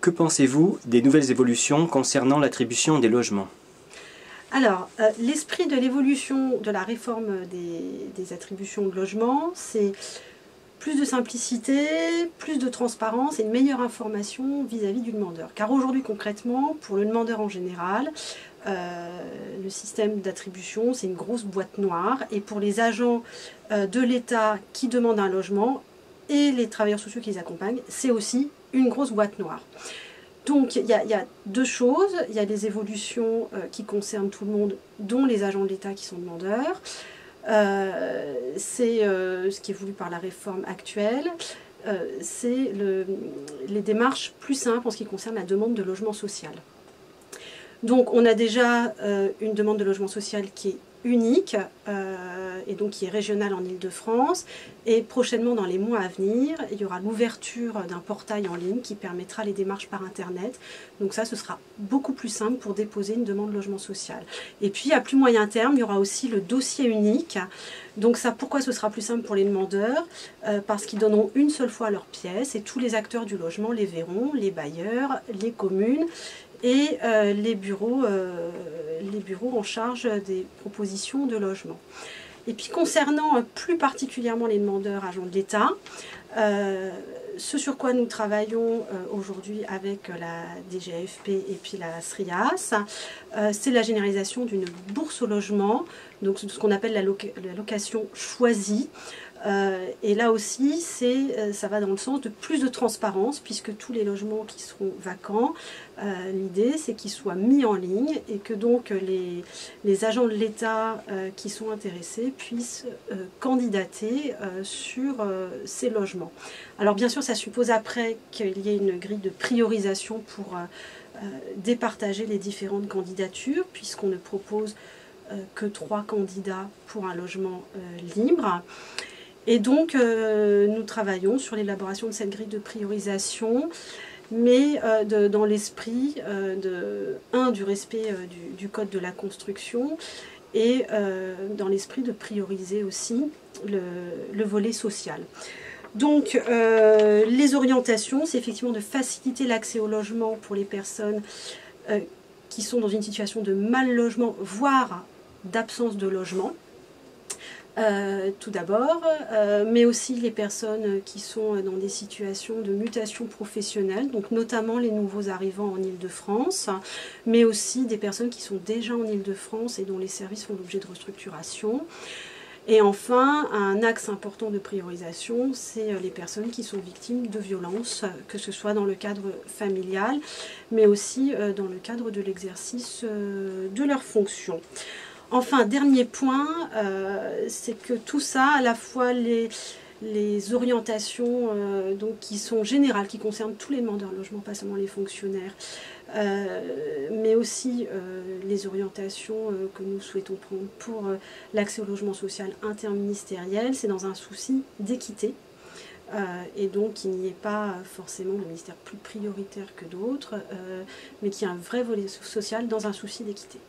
Que pensez-vous des nouvelles évolutions concernant l'attribution des logements? Alors, l'esprit de l'évolution de la réforme des attributions de logements, c'est plus de simplicité, plus de transparence et une meilleure information vis-à-vis du demandeur. Car aujourd'hui, concrètement, pour le demandeur en général, le système d'attribution, c'est une grosse boîte noire. Et pour les agents de l'État qui demandent un logement et les travailleurs sociaux qui les accompagnent, c'est aussi une grosse boîte noire. Donc il y a deux choses, il y a des évolutions qui concernent tout le monde, dont les agents de l'État qui sont demandeurs. C'est ce qui est voulu par la réforme actuelle, c'est les démarches plus simples en ce qui concerne la demande de logement social. Donc on a déjà une demande de logement social qui est unique et donc qui est régionale en Île-de-France, et prochainement dans les mois à venir il y aura l'ouverture d'un portail en ligne qui permettra les démarches par internet. Donc ça, ce sera beaucoup plus simple pour déposer une demande de logement social. Et puis à plus moyen terme, il y aura aussi le dossier unique. Donc ça, pourquoi ce sera plus simple pour les demandeurs? Parce qu'ils donneront une seule fois leur pièce et tous les acteurs du logement les verront, les bailleurs, les communes et les bureaux en charge des propositions de logement. Et puis concernant plus particulièrement les demandeurs agents de l'État, ce sur quoi nous travaillons aujourd'hui avec la DGAFP et puis la SRIAS, c'est la généralisation d'une bourse au logement, donc ce qu'on appelle la location choisie. Et là aussi, ça va dans le sens de plus de transparence, puisque tous les logements qui seront vacants, l'idée c'est qu'ils soient mis en ligne et que donc les agents de l'État qui sont intéressés puissent candidater sur ces logements. Alors bien sûr, ça suppose après qu'il y ait une grille de priorisation pour départager les différentes candidatures, puisqu'on ne propose que 3 candidats pour un logement libre. Et donc, nous travaillons sur l'élaboration de cette grille de priorisation, mais dans l'esprit du respect du Code de la construction et dans l'esprit de prioriser aussi le volet social. Donc, les orientations, c'est effectivement de faciliter l'accès au logement pour les personnes qui sont dans une situation de mal logement, voire d'absence de logement. Tout d'abord, mais aussi les personnes qui sont dans des situations de mutation professionnelle, donc notamment les nouveaux arrivants en Île-de-France, mais aussi des personnes qui sont déjà en Île-de-France et dont les services font l'objet de restructuration. Et enfin, un axe important de priorisation, c'est les personnes qui sont victimes de violences, que ce soit dans le cadre familial, mais aussi dans le cadre de l'exercice de leurs fonctions. Enfin, dernier point, c'est que tout ça, à la fois les orientations donc, qui sont générales, qui concernent tous les demandeurs de logement, pas seulement les fonctionnaires, mais aussi les orientations que nous souhaitons prendre pour l'accès au logement social interministériel, c'est dans un souci d'équité. Et donc qu'il n'y ait pas forcément de ministère plus prioritaire que d'autres, mais qu'il y ait un vrai volet social dans un souci d'équité.